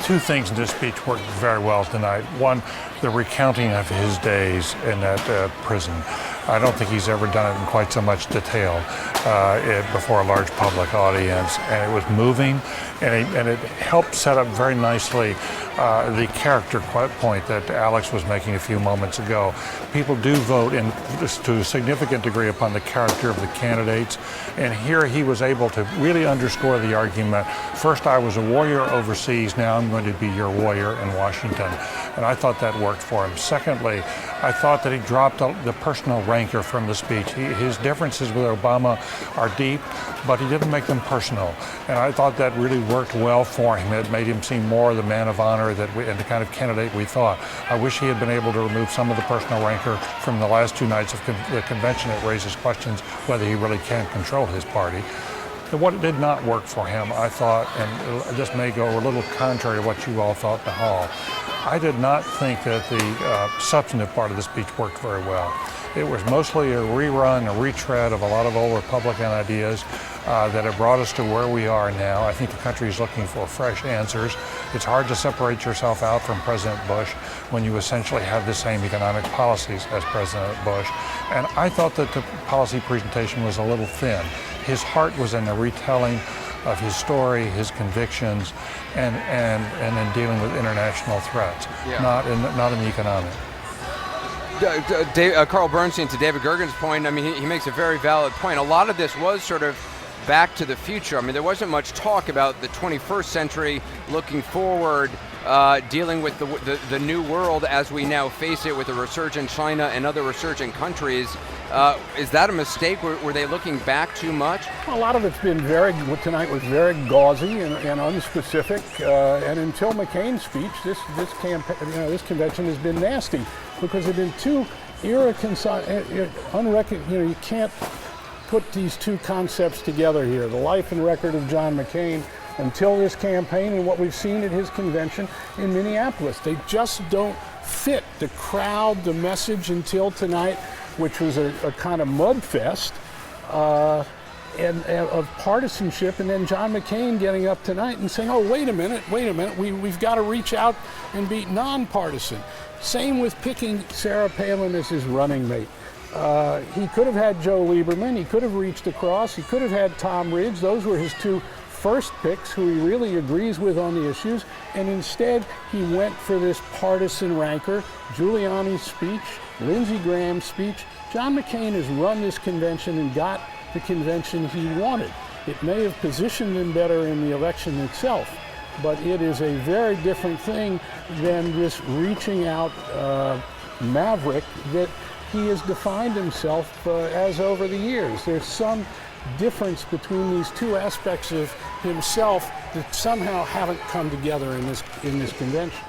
two things in this speech worked very well tonight. One, the recounting of his days in that prison. I don't think he's ever done it in quite so much detail before a large public audience, and it was moving, and it helped set up very nicely the character point that Alex was making a few moments ago. People do vote to a significant degree upon the character of the candidates, and here he was able to really underscore the argument, first I was a warrior overseas, now I'm going to be your warrior in Washington. And I thought that worked for him. Secondly, I thought that he dropped the personal rancor from the speech. His differences with Obama are deep, but he didn't make them personal. And I thought that really worked well for him. It made him seem more the man of honor and the kind of candidate we thought. I wish he had been able to remove some of the personal rancor from the last two nights of the convention. It raises questions whether he really can control his party. And what did not work for him, I thought, and this may go a little contrary to what you all thought in the hall, I did not think that the substantive part of the speech worked very well. It was mostly a rerun, a retread of a lot of old Republican ideas that have brought us to where we are now. I think the country is looking for fresh answers. It's hard to separate yourself out from President Bush when you essentially have the same economic policies as President Bush. And I thought that the policy presentation was a little thin. His heart was in the retelling of his story, his convictions, and in dealing with international threats, not in the economic. Carl Bernstein, to David Gergen's point, I mean, he makes a very valid point. A lot of this was sort of back to the future. I mean, there wasn't much talk about the 21st century, looking forward, dealing with the new world as we now face it with a resurgent China and other resurgent countries. Is that a mistake? Were they looking back too much? A lot of it's been tonight was very gauzy and unspecific. And until McCain's speech, this convention has been nasty because there have been two you can't put these two concepts together here. The life and record of John McCain until this campaign and what we've seen at his convention in Minneapolis. They just don't fit the crowd, the message until tonight, which was a kind of mud fest and of partisanship, and then John McCain getting up tonight and saying, oh, wait a minute, we've got to reach out and be nonpartisan. Same with picking Sarah Palin as his running mate. He could have had Joe Lieberman, he could have reached across, he could have had Tom Ridge. Those were his two first picks who he really agrees with on the issues, and instead he went for this partisan rancor. Giuliani's speech, Lindsey Graham's speech. John McCain has run this convention and got the convention he wanted. It may have positioned him better in the election itself, but it is a very different thing than this reaching out maverick that he has defined himself as over the years. There's some difference between these two aspects of himself that somehow haven't come together in this convention.